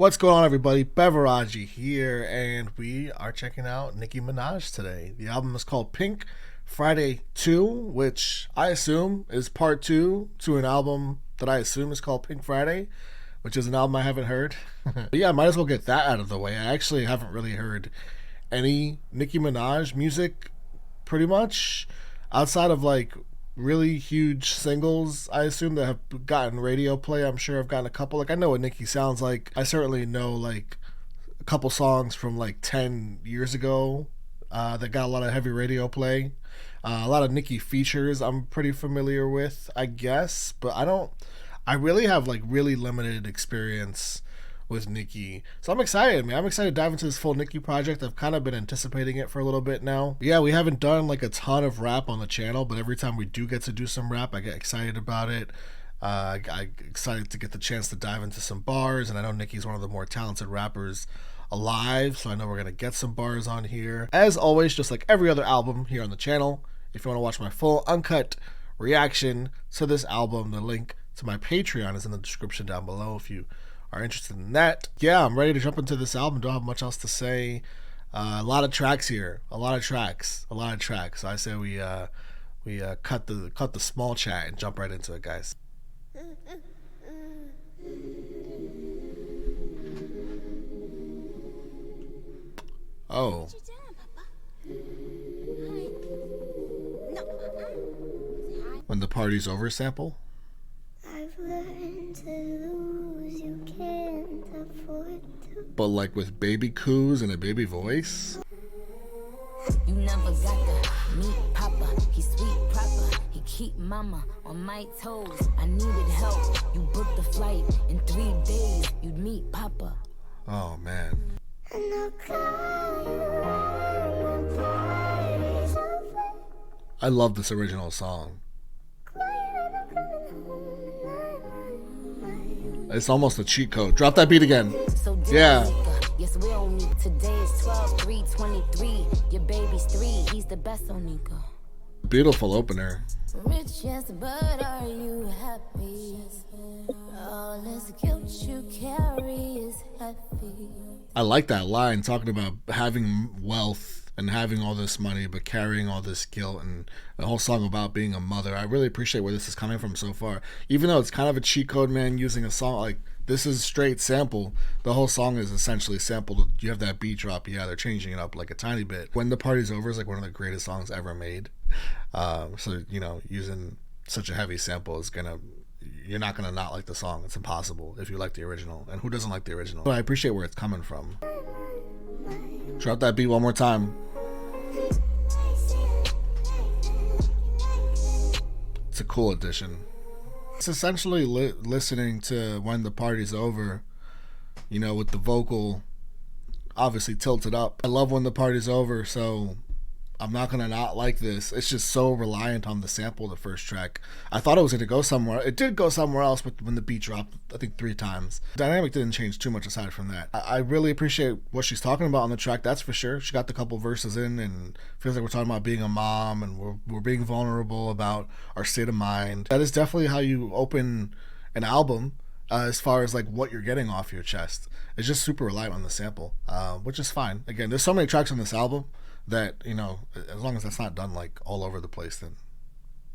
What's going on, everybody? Beveragy here, and we are checking out Nicki Minaj today. The album is called Pink Friday 2, which I assume is part 2 to an album that I assume is called Pink Friday, which is an album I haven't heard. But yeah, might as well get that out of the way. I actually haven't really heard any Nicki Minaj music, pretty much, outside of like really huge singles, I assume, that have gotten radio play. I'm sure I've gotten a couple. Like, I know what Nicki sounds like. I certainly know like a couple songs from like 10 years ago that got a lot of heavy radio play. A lot of Nicki features I'm pretty familiar with, I guess, but I really have like really limited experience with Nicki. So I'm excited, man. I'm excited to dive into this full Nicki project. I've kind of been anticipating it for a little bit now. Yeah, we haven't done like a ton of rap on the channel, but every time we do get to do some rap, I get excited about it. I'm excited to get the chance to dive into some bars, and I know Nicki's one of the more talented rappers alive, so I know we're going to get some bars on here. As always, just like every other album here on the channel, if you want to watch my full uncut reaction to this album, the link to my Patreon is in the description down below if you are interested in that. Yeah, I'm ready to jump into this album. Don't have much else to say. A lot of tracks here. A lot of tracks. So I say we cut the small chat and jump right into it, guys. Oh. When the Party's Over sample? I've learned to lose, you can't afford to. But like with baby coos and a baby voice? You never got the meet papa, he's sweet proper, he keep mama on my toes. I needed help, you booked the flight, in 3 days you'd meet papa. Oh man. I love this original song. It's almost a cheat code. Drop that beat again. Yeah. Yes, we don't need. Today is 12/3/23. Your baby's 3. He's the best Onika. Beautiful opener. Rich, yes, but are you happy? All this guilt you carry is heavy. I like that line talking about having wealth and having all this money but carrying all this guilt, and the whole song about being a mother. I really appreciate where this is coming from so far, even though it's kind of a cheat code, man, using a song like this is straight sample. The whole song is essentially sampled. You have that beat drop. Yeah, they're changing it up like a tiny bit. When the Party's Over is like one of the greatest songs ever made. So you know, using such a heavy sample is you're not gonna not like the song. It's impossible if you like the original, and who doesn't like the original? But I appreciate where it's coming from. Drop that beat one more time. It's a cool addition. It's essentially listening to When the Party's Over, you know, with the vocal obviously tilted up. I love When the Party's Over, so I'm not gonna not like this. It's just so reliant on the sample, the first track. I thought it was gonna go somewhere. It did go somewhere else, but when the beat dropped, I think 3 times. The dynamic didn't change too much aside from that. I really appreciate what she's talking about on the track, that's for sure. She got the couple verses in, and feels like we're talking about being a mom, and we're being vulnerable about our state of mind. That is definitely how you open an album. As far as like what you're getting off your chest, it's just super reliant on the sample, which is fine. Again, there's so many tracks on this album that, you know, as long as that's not done like all over the place, then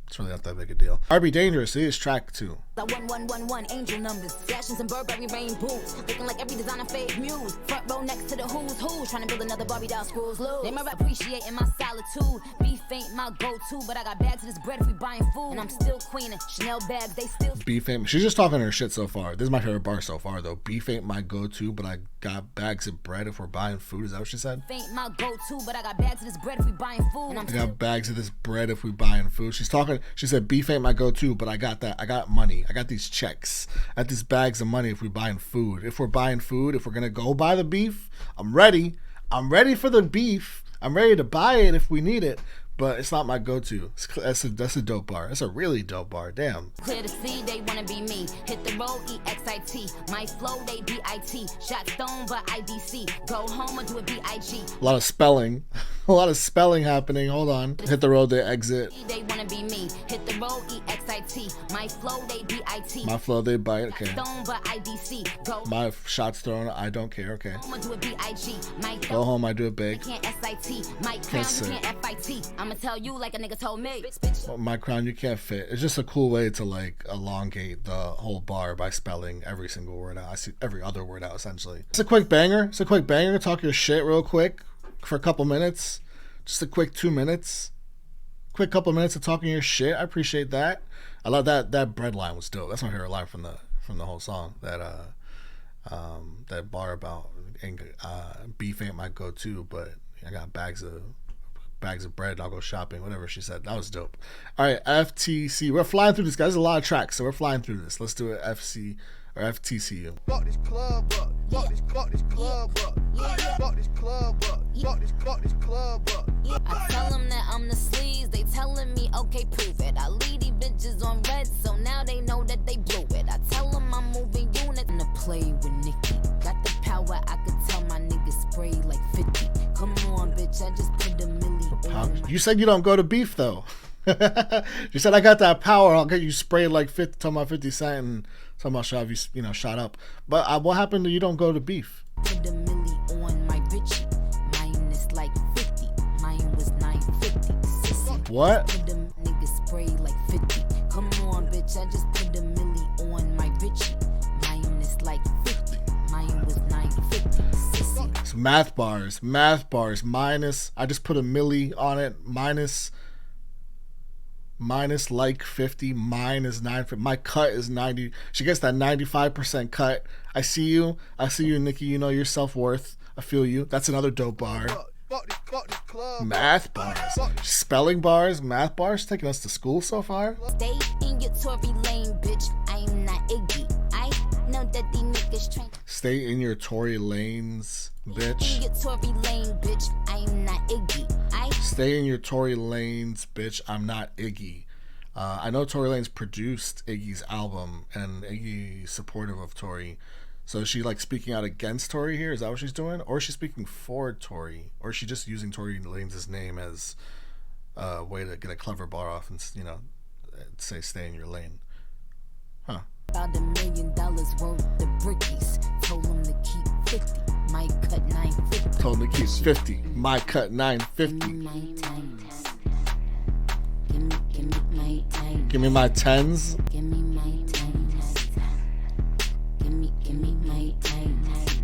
it's really not that big a deal. RB Dangerous is track 2. 1111 angel numbers, fashions and Burberry rain boots, looking like every designer fake muse. Front row next to the who's, trying to build another Barbie doll screws loose. They might appreciating my solitude. Beef ain't my go-to, but I got bags of this bread if we buying food, and I'm still queening Chanel bags. They still beef ain't. She's just talking her shit so far. This is my favorite bar so far, though. Beef ain't my go-to, but I got bags of bread if we're buying food. Is that what she said? Beef ain't my go-to, but I got bags of this bread if we buying food, and I got bags of this bread if we buying food. She's talking. She said beef ain't my go-to, but I got that. I got money. I got these checks. I got these bags of money if we buying food. If we're buying food, if we're gonna go buy the beef, I'm ready. I'm ready for the beef. I'm ready to buy it if we need it. But it's not my go-to. That's a dope bar. That's a really dope bar. Damn. Clear to see, they wanna be me. Hit the road, EXIT. My flow, they BIT. Shot stone, but IDC. Go home or do a BIG. A lot of spelling. A lot of spelling happening. Hold on. Hit the road, they exit. They wanna be me. Hit the road, EXIT. My flow, they BIT. My flow, they bite. Okay. Stone, but IDC. Go. My shots thrown, I don't care. Okay. I'ma do it BIG. My Go home, I do it big. can't SIT. My crown, you can't FIT. I'ma tell you like a nigga told me. My crown, you can't fit. It's just a cool way to like elongate the whole bar by spelling every single word out. I see every other word out essentially. It's a quick banger. It's a quick banger. Talk your shit real quick for a couple minutes. Just a quick 2 minutes. Quick couple minutes of talking your shit. I appreciate that. I love that. That bread line was dope. That's my favorite line from the whole song. That bar about beef ain't my go-to, but I got bags of bread and I'll go shopping. Whatever she said. That was dope. All right, FTC. We're flying through this, guys. There's a lot of tracks, so we're flying through this. Let's do it. FC or FTCU. Fuck this club up. Fuck this club up. Fuck this club up. Fuck this club up. I tell them that I'm the sleaze. They telling me, okay, prove it. I lead these bitches on red, so now they know that they blew it. I tell them I'm moving units to play with Nicki. Got the power, I could tell my niggas spray like 50. Come on, bitch, I just put a milli on. You said you don't go to beef though. You said I got that power. I'll get you sprayed like 50. Talking about 50 Cent and talking about shot you know shot up. But what happened to you don't go to beef? Put a milli on my Richie. Mine is like 50. Mine was 950. Sissy. What? Put them niggas spray like 50. Come on, bitch, I just put a milli on my Richie. Mine is like 50. Mine was 950. Sissy. It's math bars. Minus. I just put a milli on it. Minus like 50. Mine is 950. My cut is 90. She gets that 95% cut. I see you, Nicki. You know your self-worth. I feel you. That's another dope bar. Fuck this club. Math bars. Spelling bars. Math bars. Taking us to school so far. Stay in your Tory lane, bitch. I'm not Iggy. I know that these niggas train. Stay in your Tory lanes, bitch. In your Tory lane, bitch. I'm not Iggy. Stay in your Tory lanes, bitch. I'm not Iggy. I know Tory Lanez produced Iggy's album, and Iggy's supportive of Tory. So is she like speaking out against Tory here? Is that what she's doing? Or is she speaking for Tory? Or is she just using Tory Lanez' name as a way to get a clever bar off and, you know, say stay in your lane? Huh. About $1 million worth the brickies. Told him to keep 50. My cut 950. Told him to keep 50. My cut 950. Give me my tens. Give me my tens. Give me my tens. Give me my tens.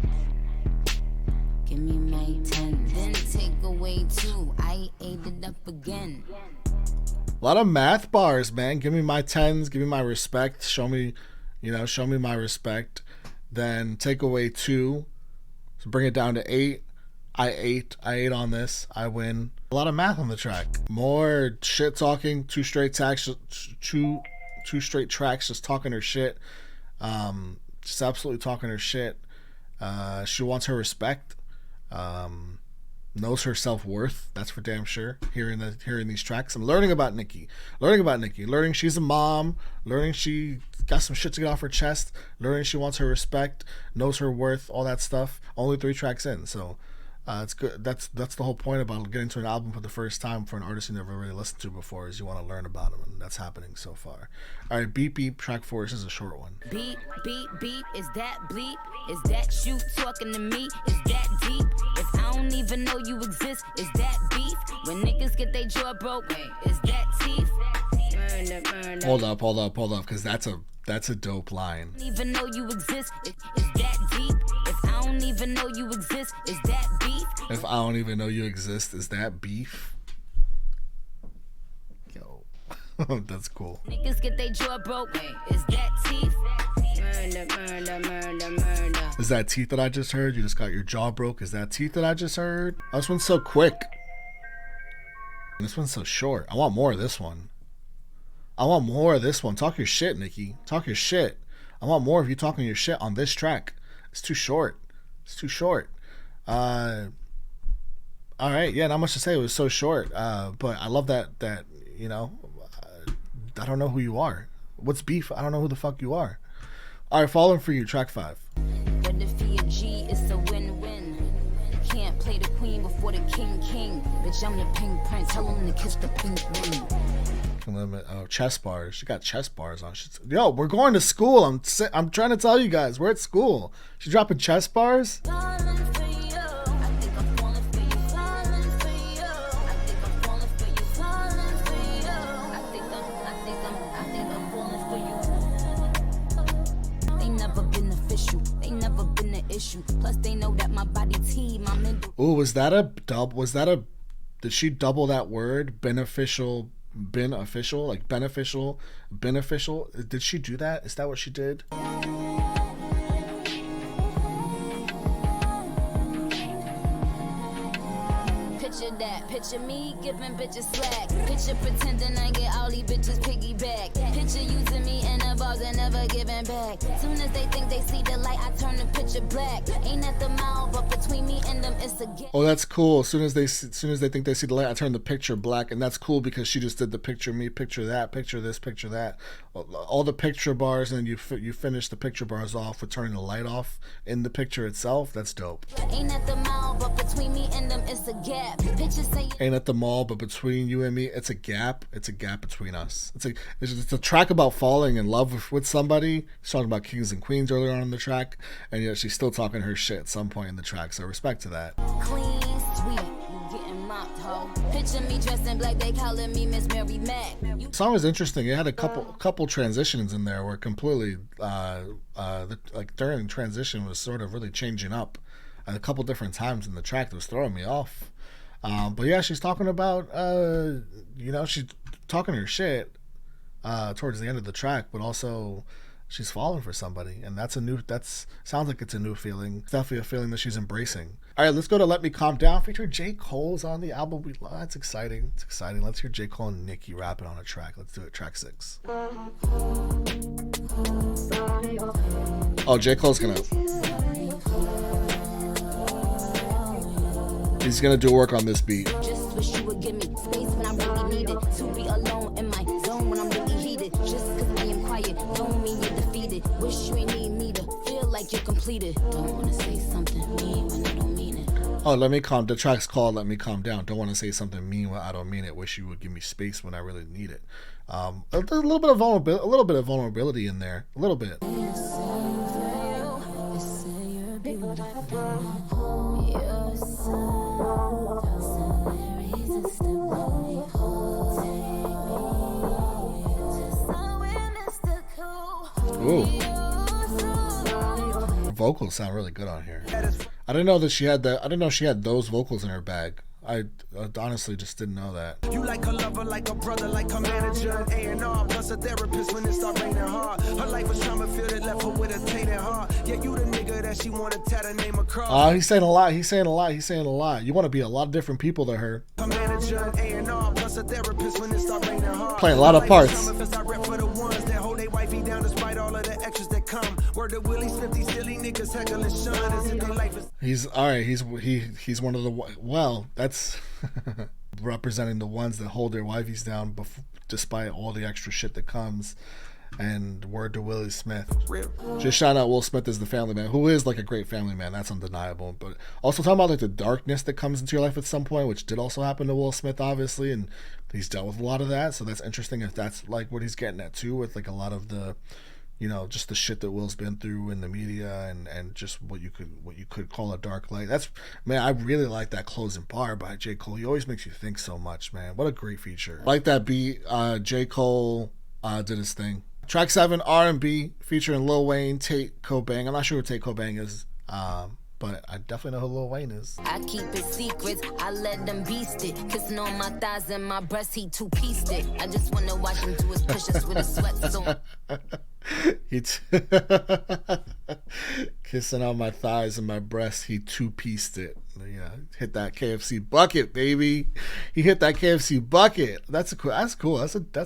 Give me my tens. Then take away 2. I ate it up again. A lot of math bars, man. Give me my tens. Give me my respect. Show me my respect. Then take away 2. So bring it down to 8. I ate on this. I win. A lot of math on the track. More shit talking. 2 straight tracks. 2 straight tracks just talking her shit. Just absolutely talking her shit. She wants her respect. Knows her self-worth. That's for damn sure. Hearing these tracks. I'm learning about Nicki. Learning she's a mom. Learning she got some shit to get off her chest. Learning she wants her respect. Knows her worth. All that stuff. Only 3 tracks in. So it's good. That's the whole point about getting to an album for the first time for an artist you never really listened to before, is you want to learn about them, and that's happening so far. All right, beep beep, track 4. This is a short one. Beep beep beep, is that bleep? Is that you talking to me? Is that deep? If I don't even know you exist, is that beef? When niggas get their jaw broke, is that teeth? Hold up, because that's a dope line. Even know you exist, is that deep? If I don't even know you exist, is that beef? If I don't even know you exist, is that beef? Yo, that's cool. Niggas get their jaw broke, is that teeth? Murder. Is that teeth that I just heard? You just got your jaw broke. Is that teeth that I just heard? Oh, this one's so quick. This one's so short. I want more of this one. Talk your shit, Nicki. Talk your shit. I want more of you talking your shit on this track. It's too short. All right, yeah, not much to say. It was so short. But I love that you know, I don't know who you are. What's beef? I don't know who the fuck you are. All right, falling for you, track 5. But if he a G, it's a win-win. Can't play the queen before the king. Bitch, I'm the pink prince. Tell him to kiss the pink ring. Oh, chest bars. She got chest bars on. Yo, we're going to school. I'm trying to tell you guys, we're at school. She's dropping chest bars. Plus they know that my body T, my mental. Ooh, was that a did she double that word? Beneficial, like beneficial. Did she do that? Is that what she did? Picture that, picture me giving bitches slack. Picture pretending I get all these bitches piggyback. Picture using me in the bars and never giving back. Soon as they think they see the light, I turn the picture black. Ain't at the mouth, but between me and them it's a gap. Oh, that's cool. As soon as they think they see the light, I turn the picture black, and that's cool because she just did the picture me, picture that, picture this, picture that, all the picture bars, and then you finish the picture bars off with turning the light off in the picture itself. That's dope. Ain't at the mouth, but between me and them it's a gap. Ain't at the mall, but between you and me, it's a gap. It's a gap between us. It's a track about falling in love with somebody. She's talking about kings and queens earlier on in the track, and yet she's still talking her shit at some point in the track. So respect to that. Clean, sweet, you getting mopped, ho. Picture me dressed in black, they calling me Miss Mary Mac. The song was interesting. It had a couple transitions in there where completely like during transition was sort of really changing up at a couple different times in the track that was throwing me off. But yeah, she's talking about, she's talking her shit towards the end of the track, but also she's falling for somebody, and sounds like it's a new feeling. It's definitely a feeling that she's embracing. All right, let's go to Let Me Calm Down, featuring J. Cole's on the album we love. That's exciting. It's exciting. Let's hear J. Cole and Nicki rapping on a track. Let's do it. Track 6. Oh, J. Cole's gonna... He's gonna do work on this beat. Just wish you would give me space when I really need it. To be alone in my zone when I'm really heated. Just cause I am quiet, don't mean you're defeated. Wish you ain't need me to feel like you're completed. Don't wanna say something mean when I don't mean it. Oh, the track's called Let Me Calm Down. Don't want to say something mean when I don't mean it. Wish you would give me space when I really need it. A little bit of vulnerability in there. A little bit. Ooh. Vocals sound really good on here. I didn't know that she had that. I didn't know she had those vocals in her bag. I honestly just didn't know that. You like a lover, like a brother, like a manager, and A&R, plus a therapist when it start raining hard. Her life was trauma filled, it left her with a tainted heart. Yeah, you the nigga that she wanna tat her name across. He's saying a lot. He's saying a lot. You want to be a lot of different people to her. A manager, A&R, plus a therapist when it start raining hard. Playing a lot of parts. He's all right. He's one of the that's representing the ones that hold their wifeys down despite all the extra shit that comes. And word to Willie Smith. Just shout out Will Smith as the family man, who is like a great family man. That's undeniable. But also talking about like the darkness that comes into your life at some point, which did also happen to Will Smith, obviously, and he's dealt with a lot of that. So that's interesting if that's like what he's getting at too, with like a lot of the, just the shit that Will's been through in the media and just what you could call a dark light. I really like that closing bar by J. Cole. He always makes you think so much, man. What a great feature. I like that beat. J. Cole did his thing. Track 7, R&B, featuring Lil Wayne, Tate Cobain. I'm not sure who Tate Cobain is, but I definitely know who Lil Wayne is. I keep it secrets, I let them beast it. Kissing on my thighs and my breast, he two-pieced it. I just wanna watch him do his push-ups with his sweats on. Kissing on my thighs and my breast, he two-pieced it. Yeah, hit that KFC bucket, baby. He hit that KFC bucket. That's cool. That's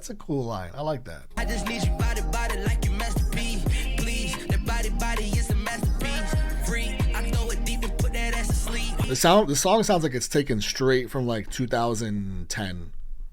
a cool line. I like that. I just need your body like you masterpiece. Please, that body is a masterpiece. Free, I throw it deep and put that ass to sleep. The song sounds like it's taken straight from like 2010.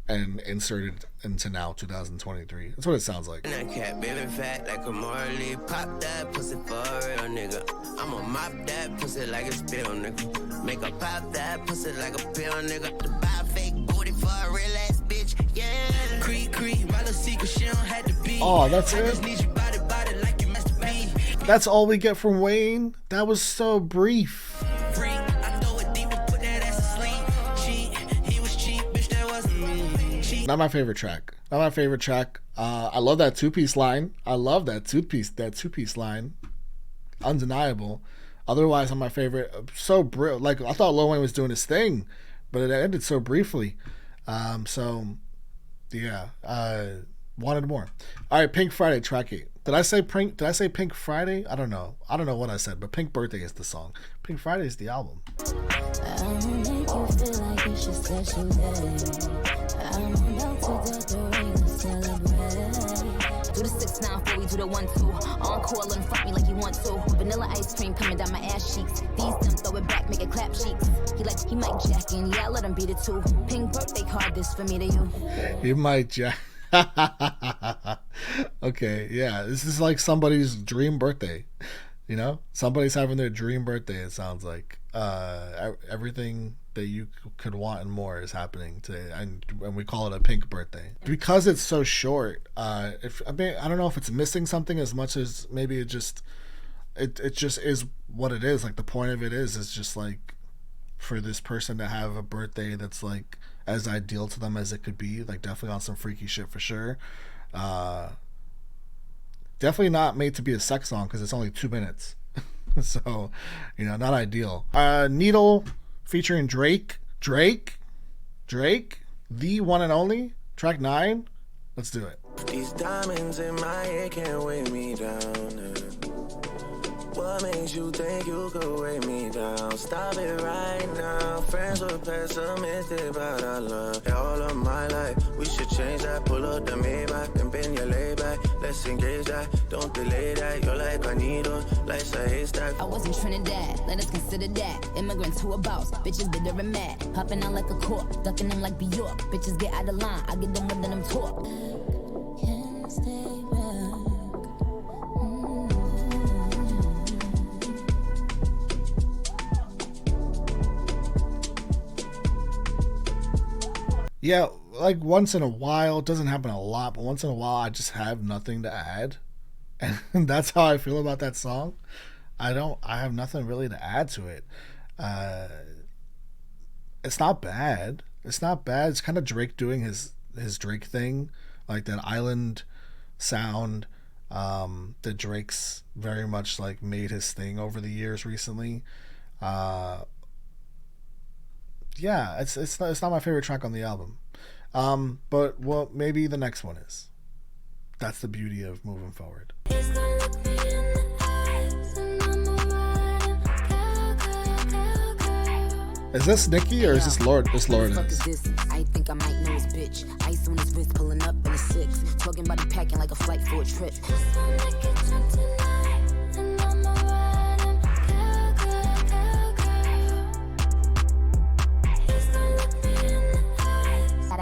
and inserted into now 2023. That's what it sounds like. And I can't baby fat like a Marley. Pop that pussy for a real nigga. I'ma mop that pussy like a spill, nigga. Make a pop that pussy like a pill, nigga. To buy fake booty for a real ass bitch, yeah. Creek, my little secret, she don't have to be. Oh, that's I it? just need your body like you must be. That's all we get from Wayne? That was so brief. Freak, I throw it deep and put that ass to sleep. Cheat, he was cheap, bitch, that wasn't me. Cheat. Not my favorite track. Not my favorite track. I love that two-piece line. I love that two-piece line. Undeniable. Otherwise, not my favorite. So like I thought Lil Wayne was doing his thing, but it ended so briefly. So yeah, wanted more. All right, Pink Friday, track 8. Did I say Pink Friday? I don't know what I said, but Pink Birthday is the song. Pink Friday is the album. I'll make you feel like it's your special day. I'm about to decorate and celebrate. Do the 6-9 we do the 1-2. Encore and fuck me like you want to. Vanilla ice cream coming down my ass cheeks. These them throw it back, make it clap cheeks. He might jack in, yeah, I let him beat it too. Pink birthday card, this for me to you. He might jack. Okay, yeah, this is like somebody's dream birthday. You know, somebody's having their dream birthday. It sounds like everything that you could want and more is happening today, and we call it a pink birthday because it's so short. I don't know if it's missing something as much as maybe it just is what it is. Like the point of it is just like for this person to have a birthday that's like as ideal to them as it could be. Like definitely on some freaky shit for sure. Definitely not made to be a sex song because it's only 2 minutes. So, you know, not ideal. Needle featuring Drake, the one and only, track 9. Let's do it. These diamonds in my head can't weigh me down. What makes you think you could weigh me down? Stop it right now. Friends were pessimistic about our love. All of my life, we should change that. Pull up the Maybach and bend your lay back. Let's engage that, don't delay that. You're like a needle, life's a haystack. I was in Trinidad, let us consider that. Immigrant to a boss, bitches bitter and mad. Hopping out like a cork, ducking them like Bjork. Bitches get out of line, I get them with them talk. Can't stay back. Yeah, like once in a while, it doesn't happen a lot, but once in a while I just have nothing to add. And that's how I feel about that song. I have nothing really to add to it. It's not bad. It's kind of Drake doing his Drake thing, like that island sound that Drake's very much like made his thing over the years recently. Yeah, it's not my favorite track on the album. But well, maybe the next one is. That's the beauty of moving forward. Is this NICKI or is this Lord? This Lord is. I think I might know his bitch. Ice on his wrist, pulling up in a 6. Talking about he packing like a flight for a trip.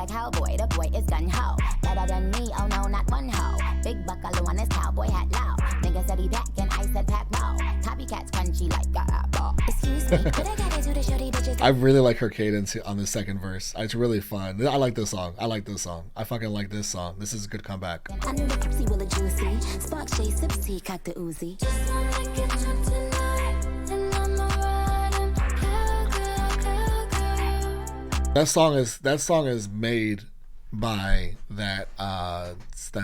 Cowboy, the boy is gun ho. Better than me, oh no, not one ho. Big buckle on his cowboy hat low. Nigga said he back and I said pack mo. Copycats crunchy like a ball. Excuse me, but I gotta do the shorty bitches. I really like her cadence on the second verse. It's really fun. I like this song. I fucking like this song. This is a good comeback. I knew the tipsy will a juicy. Spark shade, sips tea, cock the Uzi. That song is made by that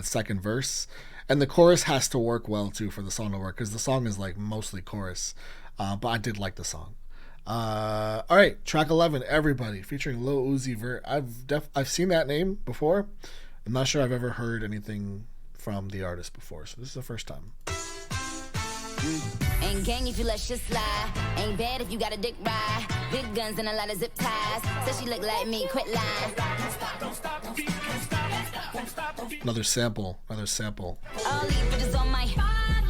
second verse, and the chorus has to work well too for the song to work because the song is like mostly chorus. But I did like the song. All right, track 11, Everybody, featuring Lil Uzi Vert. I've seen that name before. I'm not sure I've ever heard anything from the artist before, so this is the first time. Ain't gang if you let shit slide. Ain't bad if you got a dick ride. Big guns and a lot of zip ties. Says she look like me, quit lying. Another sample. All these bitches on my.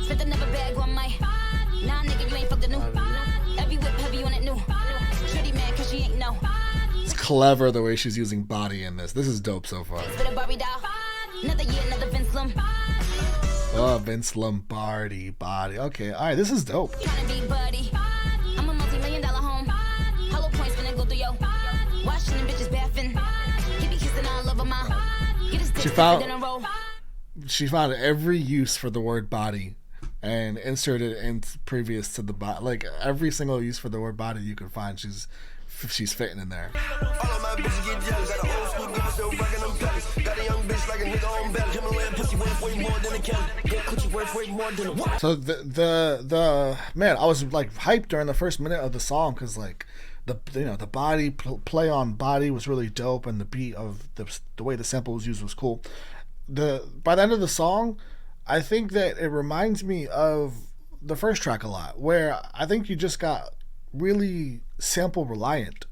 Spent another bag on my. Nah, nigga, you ain't fucked the new. Every whip heavy on it new. Shitty man, cause she ain't know. clever the way she's using body in this. This is dope so far. Another year, another Vince Lum. Oh, Vince Lombardi body. Okay, all right, this is dope. Tryna be buddy. I'm a multi-million-dollar home. Hollow points finna go through yo. Washing them bitches bathing. He be kissing all over my. Get his dick in a row. She found every use for the word body and inserted it in previous to the body. Like every single use for the word body you can find, she's fitting in there. All of my bitches get jealous. Got an old school girl still rocking them bellies. Got a young bitch like a nigga on belly. Himalayan pussy worth way more than a Kelly. Good coochie worth way more than a what? So the man, I was like hyped during the first minute of the song because like the body play on body was really dope, and the beat of the way the sample was used was cool. By the end of the song, I think that it reminds me of the first track a lot, where I think you just got really sample reliant,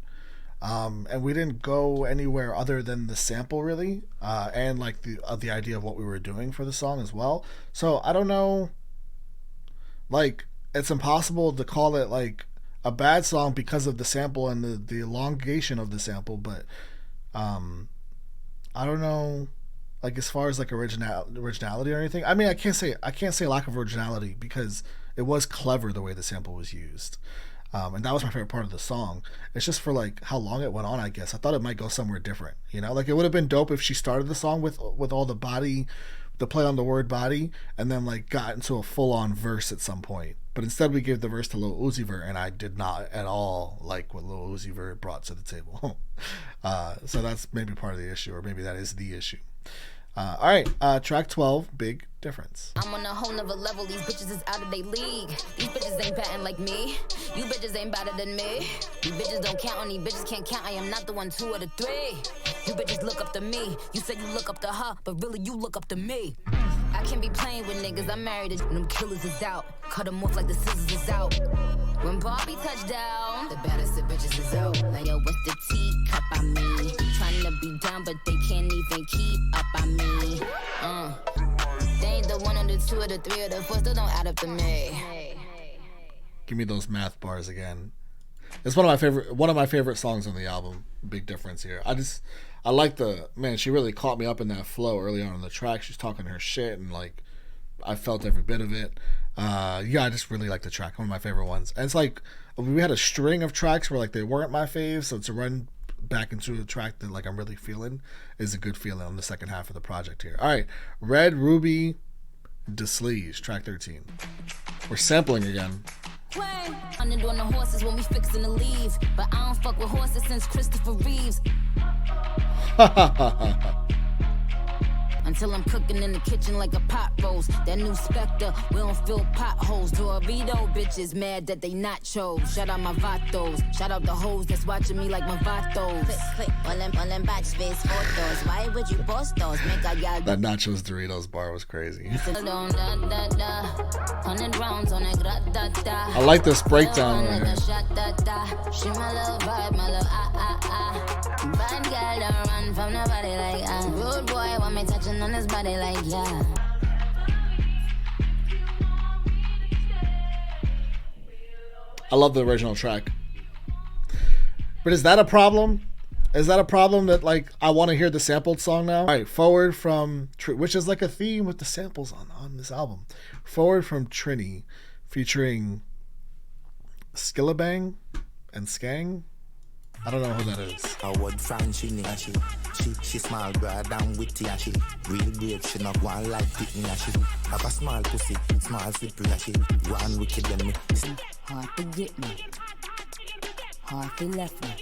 and we didn't go anywhere other than the sample really, and like the idea of what we were doing for the song as well. So I don't know, like it's impossible to call it like a bad song because of the sample and the elongation of the sample, but I don't know, like as far as like originality or anything. I mean, I can't say lack of originality because it was clever the way the sample was used. And that was my favorite part of the song. It's just for like how long it went on, I guess. I thought it might go somewhere different, you know? Like it would have been dope if she started the song with all the body, the play on the word body, and then like got into a full-on verse at some point. But instead we gave the verse to Lil Uzi Vert, and I did not at all like what Lil Uzi Vert brought to the table. So that's maybe part of the issue, or maybe that is the issue. All right, track 12, Big Difference. I'm on a whole nother level. These bitches is out of their league. These bitches ain't batting like me. You bitches ain't better than me. You bitches don't count on these bitches can't count. I am not the one, 2 or the 3. You bitches look up to me. You say you look up to her, but really you look up to me. I can't be playing with niggas. I'm married and them killers is out. Cut them off like the scissors is out. When Barbie touched down, the baddest of bitches is out. Like yo, what's the teacup I mean? Trying to be down, but they can't even keep up I mean. They ain't the 1 or the 2 or the 3 or the 4, still don't add up to me. Give me those math bars again. It's one of my favorite songs on the album. Big Difference here. I like she really caught me up in that flow early on in the track. She's talking her shit and like I felt every bit of it. I just really like the track. One of my favorite ones. And it's like we had a string of tracks where like they weren't my faves, so to run back into a track that like I'm really feeling is a good feeling on the second half of the project here. All right, Red Ruby DeSleeze, track 13. We're sampling again. I'm doing the horses when we fixing to leave, but I don't fuck with horses since Christopher Reeves. Until I'm cooking in the kitchen like a pot roast. That new Spectre, we don't fill potholes. Dorito bitches mad that they nachos. Shout out my vatos. Shout out the hoes that's watching me like my vatos. Click, all them batch face photos. Why would you post those? That nachos Doritos bar was crazy. I like this breakdown right here. She my little vibe, my little bad girl don't run from nobody like rude boy want me touching on his body like yeah. I love the original track. But is that a problem? Is that a problem that like I want to hear the sampled song now? All right, Forward from which is like a theme with the samples on this album. Forward from Trini featuring Skillabang and Skang. I don't know who that is. A word from she small broad and witty and she real brave. She not one like pitney and she have a small pussy, small slippery and she one wicked than me. Hard to get me, hard to left me,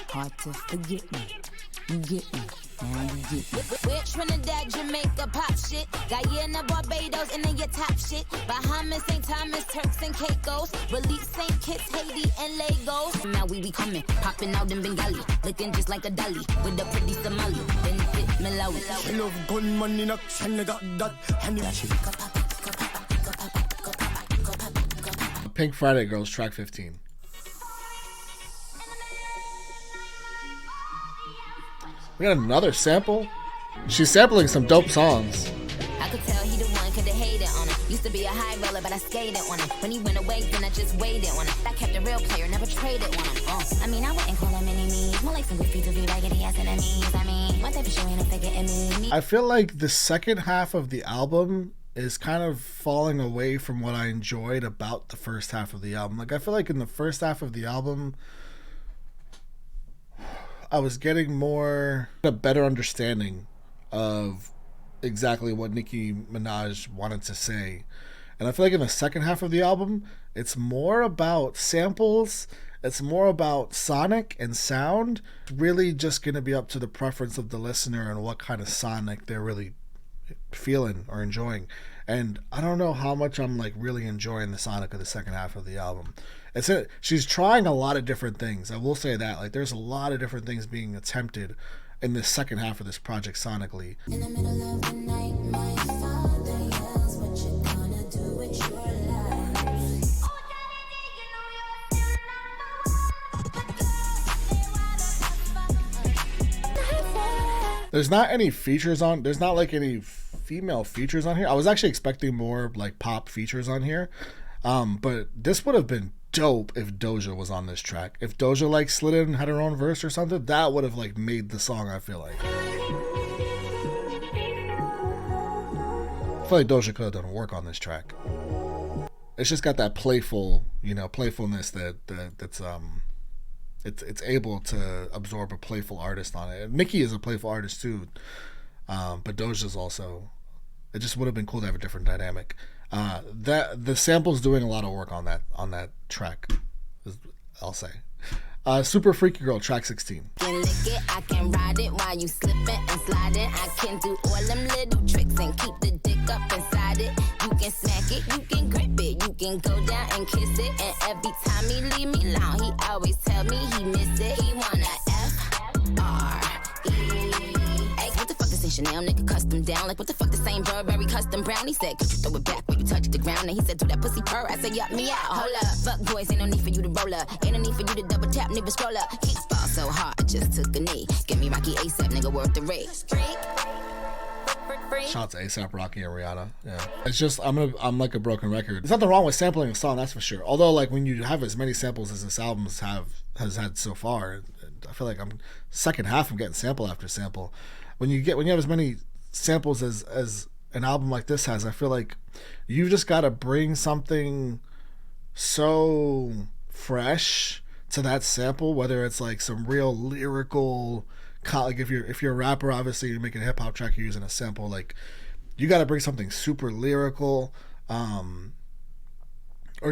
hard to forget me. You get me, now you get me. We're Trinidad, Jamaica, pop shit. Guyana, Barbados, and then your top shit. Bahamas, St. Thomas, Turks and Caicos. Release St. Kitts, Haiti, and Lagos. Now we coming, popping out in Bengali. Looking just like a dolly, with a pretty Somali. Then fit Malawi. I love gun money in action, I got that. Pink Friday Girls, track 15. We got another sample. She's sampling some dope songs. I could tell he the one, could have hated on him. Used to be a high roller, but I skated on him. When he went away, then I just waited on him. I kept him real player, never traded one of them. I mean, I wouldn't call them enemies. More like some goofy to be raggedy ass enemies. I mean, what type of show ain't a figure in me? I feel like the second half of the album is kind of falling away from what I enjoyed about the first half of the album. Like, I feel like in the first half of the album, I was getting a better understanding of exactly what Nicki Minaj wanted to say. And I feel like in the second half of the album, it's more about samples, it's more about sonic and sound. It's really just going to be up to the preference of the listener and what kind of sonic they're really feeling or enjoying. And I don't know how much I'm like really enjoying the sonic of the second half of the album. She's trying a lot of different things. I will say that. Like, there's a lot of different things being attempted in the second half of this project sonically. In the middle of the night, my father yells, what you gonna do with your life? There's not any features on. There's not like any female features on here. I was actually expecting more like pop features on here, but this would have been dope if Doja was on this track. If Doja like slid in and had her own verse or something, that would have like made the song. I feel like Doja could have done work on this track. It's just got that playfulness that's it's able to absorb a playful artist on it. Nicki is a playful artist too, but Doja's also. It just would have been cool to have a different dynamic. That the sample's doing a lot of work on that track, I'll say. Super Freaky Girl, track 16. Can lick it, I can ride it while you slipping and sliding. I can do all them little tricks and keep the dick up inside it. You can smack it, you can grip it, you can go down and kiss it. And every time he leave me alone, he always tell me he miss it. He wanna F-R-E. Hey, what the fuck is in Chanel, nigga, custom down? Like, what the fuck, the same Burberry custom brown? He said, could you throw it back when you touch the ground? And he said, do that pussy purr. I said, yup, me out, hold up. Fuck boys, ain't no need for you to roll up. Ain't no need for you to double tap, nigga, scroll up. Keep fall so hard, I just took a knee. Get me Rocky ASAP, nigga, worth the rate. Shout out to ASAP Rocky and Rihanna. Yeah, it's just I'm like a broken record. There's nothing wrong with sampling a song, that's for sure. Although, like, when you have as many samples as this album has had so far, I feel like second half I'm getting sample after sample. When you have as many samples as an album like this has, I feel like you've just got to bring something so fresh to that sample, whether it's like some real lyrical, like if you're a rapper, obviously you're making a hip hop track, you're using a sample, like you got to bring something super lyrical, or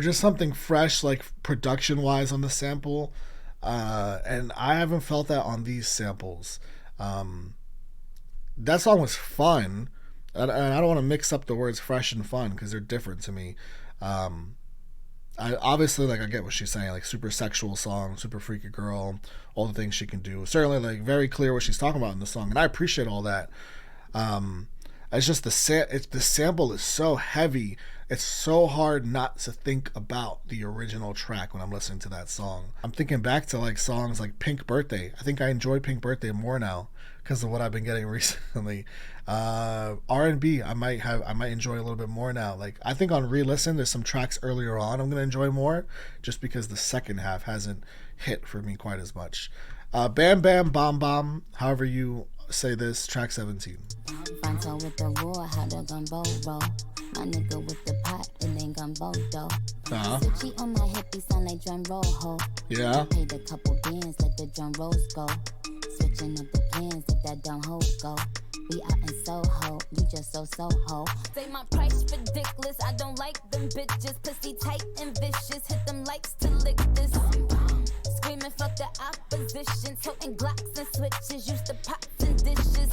just something fresh, like production wise on the sample, and I haven't felt that on these samples. That song was fun, and I don't want to mix up the words fresh and fun because they're different to me. I obviously, like, I get what she's saying, like super sexual song, super freaky girl, all the things she can do. Certainly, like, very clear what she's talking about in the song, and I appreciate all that. It's just the sample is so heavy. It's so hard not to think about the original track when I'm listening to that song. I'm thinking back to like songs like Pink Birthday. I think I enjoy Pink Birthday more now because of what I've been getting recently. R&B, I might enjoy a little bit more now. Like, I think on re-listen, there's some tracks earlier on I'm gonna enjoy more, just because the second half hasn't hit for me quite as much. Bam Bam Bomb Bomb, however you say this, track 17. Fronto with the roar, how the gumbo roll. My nigga with the pot, it ain't gumbo though. Switchy on my hip, he sound like drum roll ho. Yeah. Paid a couple bands, let the drum rolls go. Switching up the plans, if that don't hold go. We out in Soho, you just so ho. Say my price ridiculous, I don't like them bitches. Pussy tight and vicious, hit them likes to lick this. Screaming fuck the opposition, toting Glocks and switches, used to pots and dishes.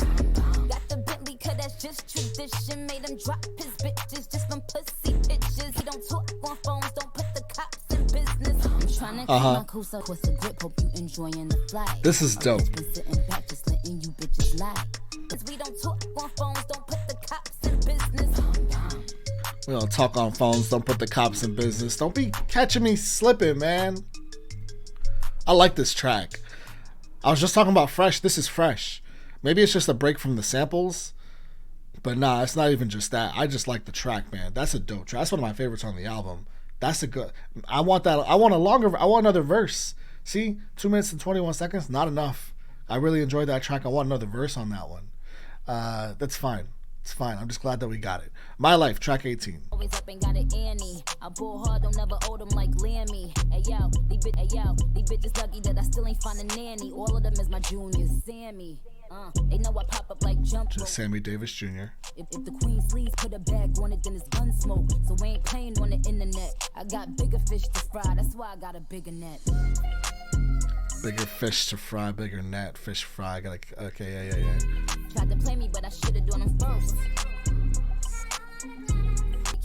Got the Bentley, cause that's just tradition. Made him drop his bitches just from pussy pictures. He don't talk on phones, don't put the cops in business. I'm trying to keep my cool, so what's the grip? Hope you enjoying the flight. This is dope. Been sitting back, just letting you bitches lie. Cause we don't talk on phones, don't put the cops in business. We don't talk on phones, don't put the cops in business. Don't be catching me slipping, man. I like this track. I was just talking about fresh. This is fresh. Maybe it's just a break from the samples, but nah, it's not even just that. I just like the track, man. That's a dope track. That's one of my favorites on the album. That's a good. I want that. I want another verse. See, 2 minutes and 21 seconds, not enough. I really enjoyed that track. I want another verse on that one. That's fine. It's fine. I'm just glad that we got it. My Life, track 18. Always up and got it Annie. I ball hard, don't never owe them like Lammy. Hey yo, these bitches lucky that I still ain't find a nanny. All of them is my juniors. Sammy. They know I pop up like jump. Just Sammy Davis Jr. If the queen sleeves put a bag on it, then it's gun smoke. So we ain't playing on the internet. I got bigger fish to fry, that's why I got a bigger net. Bigger fish to fry, bigger net, fish fry. Okay, yeah. Tried to play me, but I should've done them first. You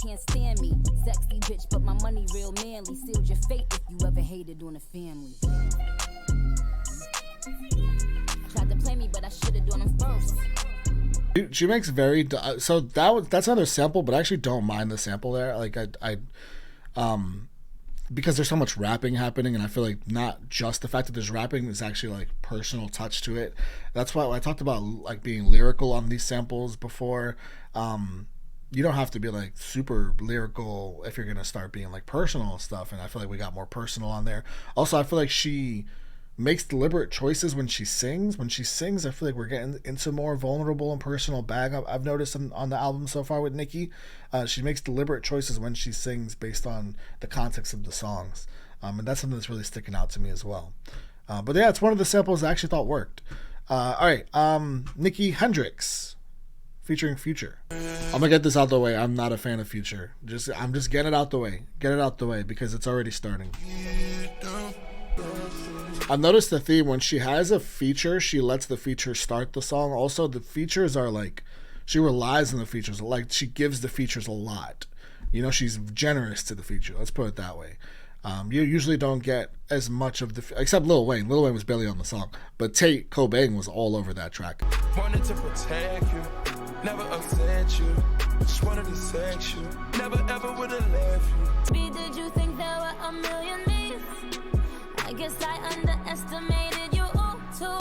can't stand me, sexy bitch, but my money real manly. Sealed your fate if you ever hated on a family. Tried to play me, but I should've done them first. She makes very so that's another sample, but I actually don't mind the sample there. Like I because there's so much rapping happening, and I feel like not just the fact that there's rapping is actually like personal touch to it. That's why I talked about like being lyrical on these samples before. You don't have to be like super lyrical if you're gonna start being like personal stuff, and I feel like we got more personal on there. Also, I feel like she makes deliberate choices when she sings. When she sings, I feel like we're getting into more vulnerable and personal bag. I've noticed on the album so far with Nicki. She makes deliberate choices when she sings based on the context of the songs. And that's something that's really sticking out to me as well. But yeah, it's one of the samples I actually thought worked. All right, Nicki Hendrix featuring Future. I'm gonna get this out the way. I'm not a fan of Future. I'm just getting it out the way. Get it out the way because it's already starting. I've noticed the theme when she has a feature, she lets the feature start the song. Also, the features are like, she relies on the features. Like, she gives the features a lot. You know, she's generous to the feature. Let's put it that way. You usually don't get as much of the, except Lil Wayne. Lil Wayne was barely on the song. But Tate Cobain was all over that track. Wanted to protect you, never upset you. Just wanted to sex you, never ever would have left you. Did you think there were a million me's? I guess I underestimated you too.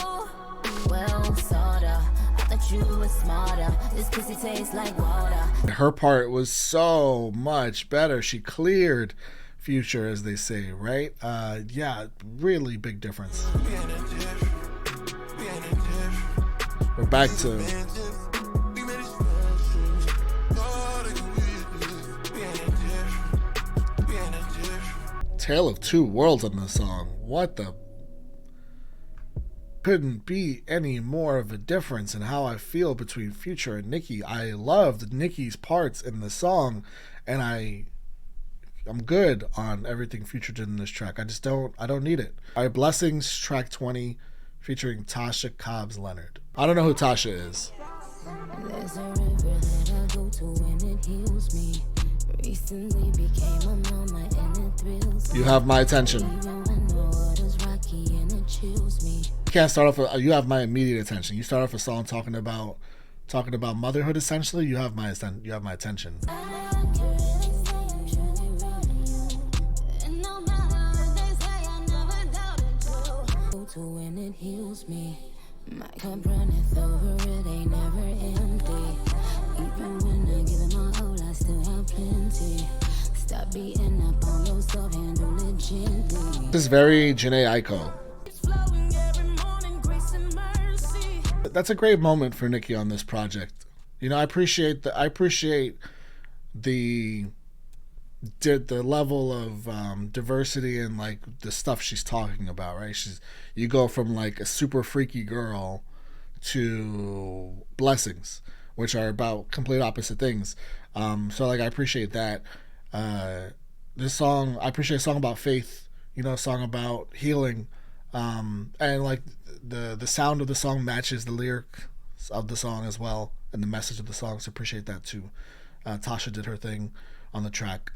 Well, sorta. I thought you were smarter. This pussy tastes like water. Her part was so much better. She cleared Future, as they say, right? Yeah, really big difference. We're back to Tale of Two Worlds on this song. What the? Couldn't be any more of a difference in how I feel between Future and Nicki. I loved Nicki's parts in the song, and I'm good on everything Future did in this track. I don't need it. All right, Blessings, track 20, featuring Tasha Cobbs Leonard. I don't know who Tasha is. There's a river that I go to when it heals me. Recently became a mama and it thrills me. You Have My Attention. Even when the water's rocky and it chills me. You can't start off. You have my immediate attention. You start off a song talking about motherhood. Essentially, you have my attention. When it heals me, my cup runneth over, it ain't never empty. Even when I give it my all, I still have plenty. Stop beating up on yourself, handle it gently. This is very Jhené Aiko. That's a great moment for Nicki on this project. You know, I appreciate the level of diversity and like the stuff she's talking about, right? You go from like a super freaky girl to Blessings, which are about complete opposite things. So like I appreciate that. This song, I appreciate a song about faith, you know, a song about healing, and like the sound of the song matches the lyrics of the song as well, and the message of the song. So appreciate that too. Tasha did her thing on the track.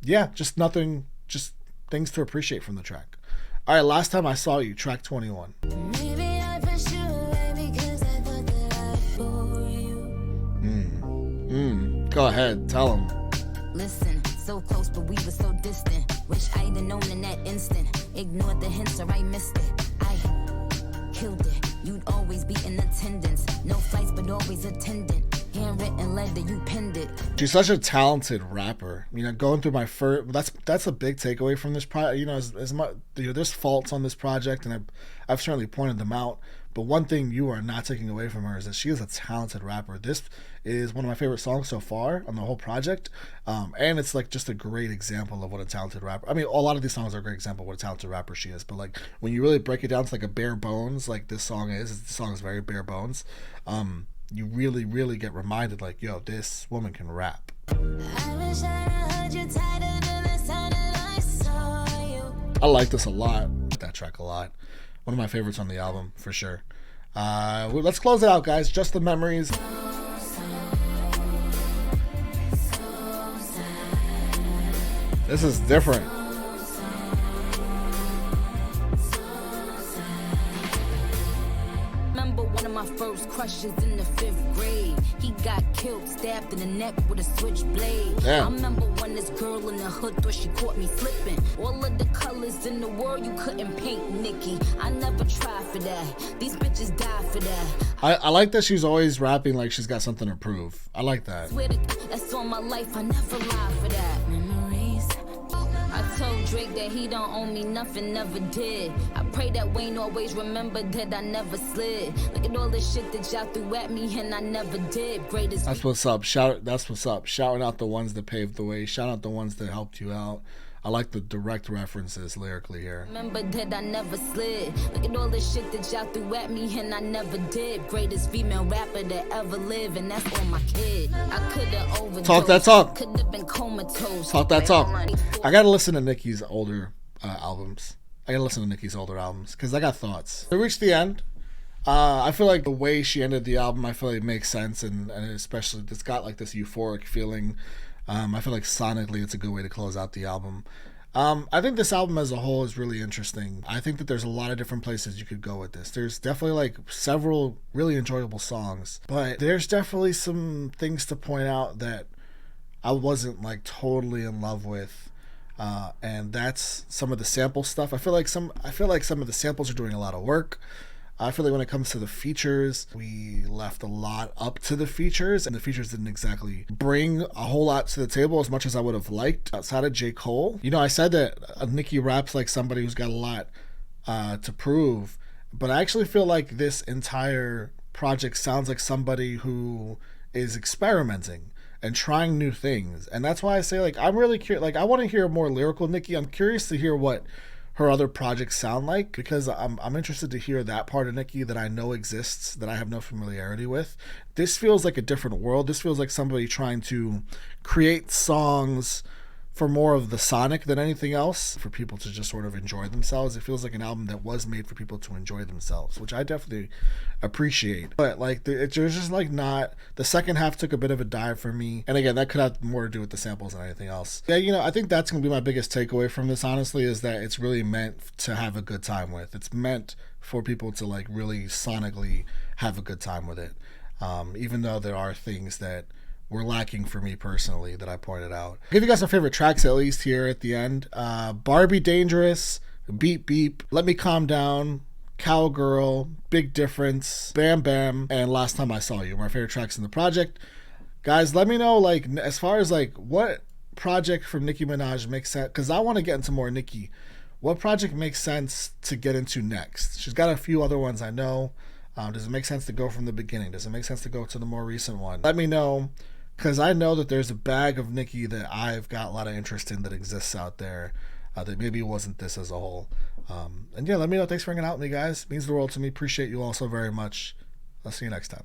Yeah, just things to appreciate from the track. All right, Last Time I Saw You, track 21. Maybe I pushed you away because I thought that I for you. Go ahead, tell them. Listen, so close but we were so distant. Wish I'd have known in that instant. Ignored the hints or I missed it. I killed it. You'd always be in attendance. No flights but always attendant. handwritten letter, you penned it. She's such a talented rapper. You know, going through my first, that's a big takeaway from this project. You know, as much, you know, there's faults on this project, and I've certainly pointed them out. But one thing you are not taking away from her is that she is a talented rapper. This is one of my favorite songs so far on the whole project, and it's like just a great example of what a talented rapper. I mean, a lot of these songs are a great example of what a talented rapper she is. But like when you really break it down to like a bare bones, like this song is very bare bones. You really, really get reminded, like, yo, this woman can rap. I like this a lot. That track a lot. One of my favorites on the album, for sure. Let's close it out, guys. Just the memories. This is different. Remember one of my first crushes in the 5th grade. He got killed, stabbed in the neck with a switchblade. I remember when this girl in the hood thought she caught me slipping. All of the colors in the world you couldn't paint, Nicki. I never tried for that. These bitches die for that. I like that she's always rapping like she's got something to prove. I like that. That's all my life. I never lied for that. Memories. I told Drake that he don't owe me nothing, never did. I pray that Wayne always remember that I never slid. Look at all this shit that y'all threw at me and I never did. Greatest. That's what's up. That's what's up. Shouting out the ones that paved the way. Shout out the ones that helped you out. I like the direct references lyrically here. Remember that I never slid. Look at all this shit that y'all threw at me and I never did. Greatest female rapper that ever lived, and that's on my kid. I could've overdosed. Talk that talk. Could've been comatose. Talk that talk. I gotta listen to Nicki's older albums. I gotta listen to Nicki's older albums because I got thoughts. We reached the end. I feel like the way she ended the album, I feel like it makes sense, and especially it's got like this euphoric feeling. I feel like sonically it's a good way to close out the album. I think this album as a whole is really interesting. I think that there's a lot of different places you could go with this. There's definitely like several really enjoyable songs, but there's definitely some things to point out that I wasn't like totally in love with. And that's some of the sample stuff. I feel like some of the samples are doing a lot of work. I feel like when it comes to the features, we left a lot up to the features, and the features didn't exactly bring a whole lot to the table as much as I would have liked. Outside of J. Cole, you know, I said that Nicki raps like somebody who's got a lot to prove, but I actually feel like this entire project sounds like somebody who is experimenting and trying new things, and that's why I say like I'm really curious. Like I want to hear more lyrical Nicki. I'm curious to hear what her other projects sound like, because I'm interested to hear that part of Nicki that I know exists, that I have no familiarity with. This feels like a different world. This feels like somebody trying to create songs for more of the sonic than anything else, for people to just sort of enjoy themselves. It feels like an album that was made for people to enjoy themselves, which I definitely appreciate. But like it's just like not, the second half took a bit of a dive for me, and again that could have more to do with the samples than anything else. Yeah, you know, I think that's gonna be my biggest takeaway from this, honestly, is that it's really meant to have a good time with. It's meant for people to like really sonically have a good time with it, even though there are things that were lacking for me personally that I pointed out. I'll give you guys my favorite tracks at least here at the end. Barbie Dangerous, Beep Beep, Let Me Calm Down, Cowgirl, Big Difference, Bam Bam, and Last Time I Saw You. My favorite tracks in the project. Guys, let me know, like, as far as like what project from Nicki Minaj makes sense, because I want to get into more Nicki. What project makes sense to get into next? She's got a few other ones I know. Does it make sense to go from the beginning? Does it make sense to go to the more recent one? Let me know, because I know that there's a bag of Nicki that I've got a lot of interest in that exists out there, that maybe wasn't this as a whole. And yeah, let me know. Thanks for hanging out with me, guys. It means the world to me. Appreciate you all so very much. I'll see you next time.